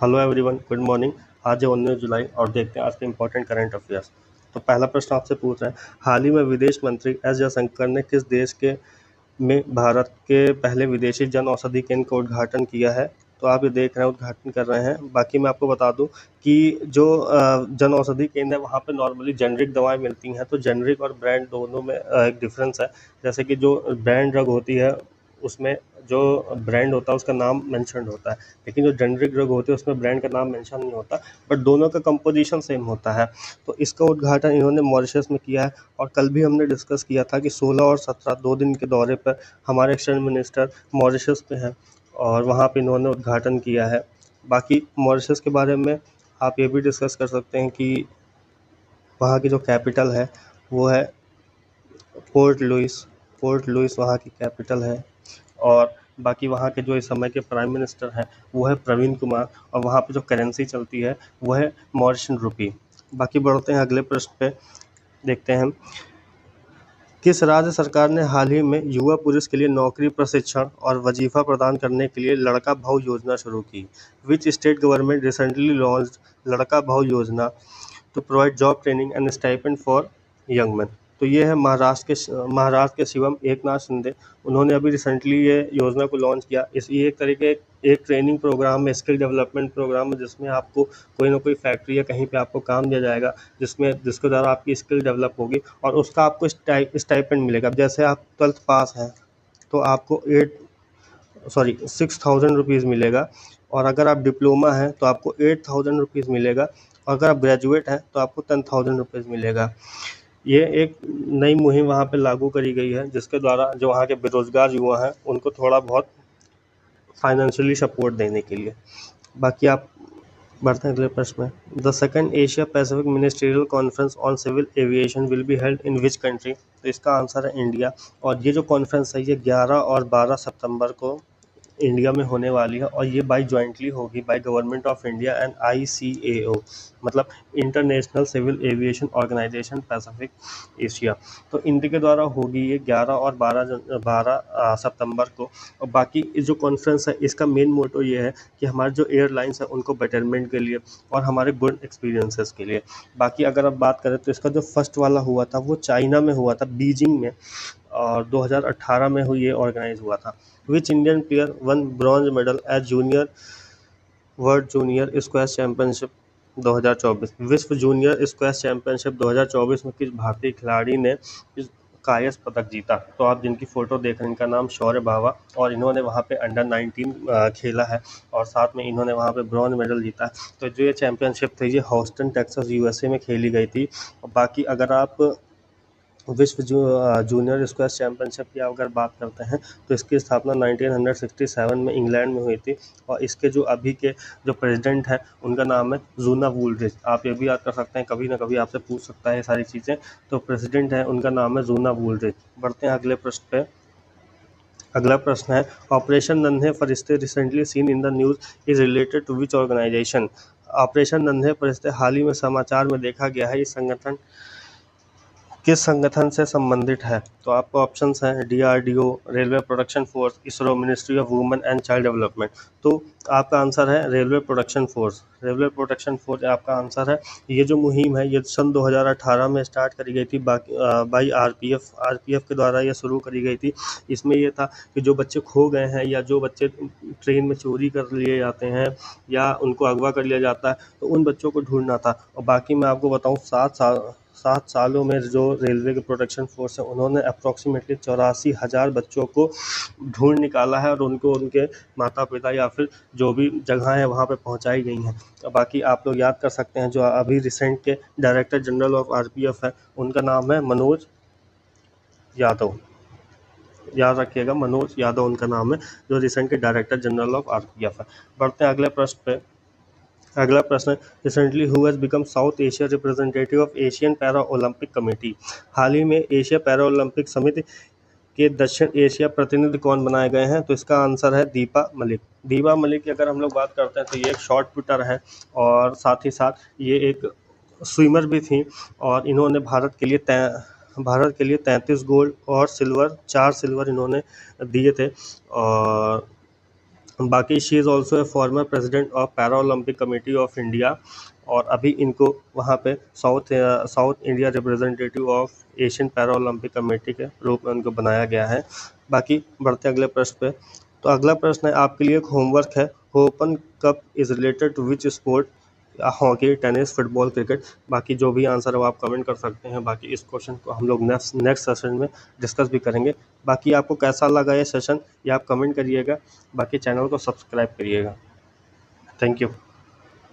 Hello everyone, good morning. आज है 19 जुलाई और देखते हैं आज के इम्पोर्टेंट करंट अफेयर्स। तो पहला प्रश्न आपसे पूछ रहा है, हाल ही में विदेश मंत्री एस जयशंकर ने किस देश के में भारत के पहले विदेशी जन औषधि केंद्र का उद्घाटन किया है? तो आप ये देख रहे हैं, उद्घाटन कर रहे हैं। बाकी मैं आपको बता दूं कि जो जन औषधि केंद्र है वहाँ पे नॉर्मली जेनरिक दवाएं मिलती हैं, तो जेनरिक और ब्रांड दोनों में एक डिफरेंस है। जैसे कि जो ब्रांड ड्रग होती है उसमें जो ब्रांड होता है उसका नाम मेंशन्ड होता है, लेकिन जो जेनरिक ड्रग होती है उसमें ब्रांड का नाम मेंशन नहीं होता, बट दोनों का कंपोजिशन सेम होता है। तो इसका उद्घाटन इन्होंने मॉरिशस में किया है। और कल भी हमने डिस्कस किया था कि 16 और 17 2 दिन के दौरे पर हमारे एक्सटर्नल मिनिस्टर मॉरिशस पे हैं और वहाँ पे इन्होंने उद्घाटन किया है। बाकी मॉरिशस के बारे में आप ये भी डिस्कस कर सकते हैं कि वहाँ की जो कैपिटल है वो है पोर्ट लुइस वहाँ की कैपिटल है। और बाकी वहाँ के जो इस समय के प्राइम मिनिस्टर हैं वो है प्रवीण कुमार, और वहाँ पे जो करेंसी चलती है वो है मॉरिशन रुपी। बाकी बढ़ते हैं अगले प्रश्न पे, देखते हैं किस राज्य सरकार ने हाल ही में युवा पुलिस के लिए नौकरी प्रशिक्षण और वजीफा प्रदान करने के लिए लड़का भाऊ योजना शुरू की? Which state government recently launched Ladka Bhau Yojana to provide job training and stipend for young man? तो ये है महाराष्ट्र के शिवम एकनाथ शिंदे। उन्होंने अभी रिसेंटली ये योजना को लॉन्च किया। ये एक तरीके एक ट्रेनिंग प्रोग्राम है, स्किल डेवलपमेंट प्रोग्राम है, जिसमें आपको कोई ना कोई फैक्ट्री या कहीं पे आपको काम दिया जाएगा जिसके द्वारा आपकी स्किल डेवलप होगी और उसका आपको स्टाइपेंड मिलेगा। जैसे आप 12th पास हैं तो आपको 6,000 रुपीज़ मिलेगा, और अगर आप डिप्लोमा हैं तो आपको 8,000 रुपीज़ मिलेगा, और अगर आप ग्रेजुएट हैं तो आपको 10,000 रुपीज़ मिलेगा। ये एक नई मुहिम वहाँ पे लागू करी गई है, जिसके द्वारा जो वहाँ के बेरोजगार युवा हैं उनको थोड़ा बहुत फाइनेंशियली सपोर्ट देने के लिए। बाकी आप बढ़ते हैं अगले प्रश्न में। The second Asia Pacific ministerial conference on civil aviation will be held in which country? तो इसका आंसर है इंडिया। और ये जो कॉन्फ्रेंस है ये 11 और 12 सितंबर को इंडिया में होने वाली है, और ये बाई जॉइंटली होगी by government of India and ICAO, मतलब International Civil Aviation Organization Pacific Asia. तो इनके द्वारा होगी ये 11 और 12 सितंबर को। और बाकी इस जो कॉन्फ्रेंस है इसका मेन मोटो ये है कि हमारे जो एयरलाइंस है उनको बेटरमेंट के लिए और हमारे गुड एक्सपीरियंसेस के लिए। बाकी अगर आप बात करें तो इसका जो फर्स्ट वाला हुआ था वो चाइना में हुआ था, बीजिंग में, और 2018 में हुई ये ऑर्गेनाइज हुआ था। Which Indian player one bronze medal at world junior squash championship 2024? विश्व जूनियर स्क्वैश चैंपियनशिप 2024 में किस भारतीय खिलाड़ी ने इस कायस पदक जीता? तो आप जिनकी फ़ोटो देख रहे हैं इनका नाम शौर्य बावा, और इन्होंने वहाँ पे अंडर 19 खेला है और साथ में इन्होंने वहाँ पे ब्रॉन्ज मेडल जीता है। तो जो ये चैंपियनशिप थी ये ह्यूस्टन टेक्सास USA में खेली गई थी। और बाकी अगर आप विश्व जूनियर स्क्वैश चैंपियनशिप की अगर बात करते हैं तो इसकी स्थापना 1967 में इंग्लैंड में हुई थी, और इसके जो अभी के जो प्रेसिडेंट हैं उनका नाम है जूना वूलरिज। आप ये भी याद कर सकते हैं, कभी ना कभी आपसे पूछ सकता है ये सारी चीज़ें। तो प्रेसिडेंट है उनका नाम है जूना वूलरिज। बढ़ते हैं अगले प्रश्न पे। अगला प्रश्न है, Operation Nanhe Farishte recently seen in the news is related to which organisation? Operation Nanhe Farishte हाल ही में समाचार में देखा गया है, इस संगठन किस संगठन से संबंधित है? तो आपको ऑप्शंस हैं DRDO, railway production force, ISRO, ministry of women and child development. तो आपका आंसर है railway production force. Railway production force आपका आंसर है। ये जो मुहिम है ये सन 2018 में स्टार्ट करी गई थी बाई RPF के द्वारा ये शुरू करी गई थी। इसमें ये था कि जो बच्चे खो गए हैं या जो बच्चे ट्रेन में चोरी कर लिए जाते हैं या उनको अगवा कर लिया जाता है तो उन बच्चों को ढूंढना था। और बाकी मैं आपको बताऊँ 7 सालों में जो रेलवे के प्रोटेक्शन फोर्स है उन्होंने अप्रॉक्सीमेटली 84,000 बच्चों को ढूंढ निकाला है और उनको उनके माता पिता या फिर जो भी जगह है वहाँ पे पहुँचाई गई हैं। बाकी आप लोग याद कर सकते हैं जो अभी रिसेंट के डायरेक्टर जनरल ऑफ RPF है उनका नाम है मनोज यादव। याद रखिएगा, मनोज यादव उनका नाम है, जो रिसेंट के डायरेक्टर जनरल ऑफ RPF है। बढ़ते हैं अगले प्रश्न पे। अगला प्रश्न, recently who has become South Asia representative of Asian para Olympic committee? हाल ही में एशिया पैरा ओलंपिक समिति के दक्षिण एशिया प्रतिनिधि कौन बनाए गए हैं? तो इसका आंसर है दीपा मलिक। दीपा मलिक की अगर हम लोग बात करते हैं तो ये एक शॉर्ट पुटर है और साथ ही साथ ये एक स्विमर भी थी, और इन्होंने भारत के लिए 33 गोल्ड और 4 सिल्वर इन्होंने दिए थे। और बाकी she is also a former president of para Olympic committee of India, और अभी इनको वहाँ पे south India representative of Asian para Olympic committee के रूप में उनको बनाया गया है। बाकी बढ़ते अगले प्रश्न पे। तो अगला प्रश्न है आपके लिए, एक होमवर्क है, open cup is related to which sport? Hockey, tennis, football, cricket. बाकी जो भी आंसर है वो आप कमेंट कर सकते हैं। बाकी इस क्वेश्चन को हम लोग नेक्स्ट सेशन में डिस्कस भी करेंगे। बाकी आपको कैसा लगा ये सेशन ये आप कमेंट करिएगा। बाकी चैनल को सब्सक्राइब करिएगा। Thank you.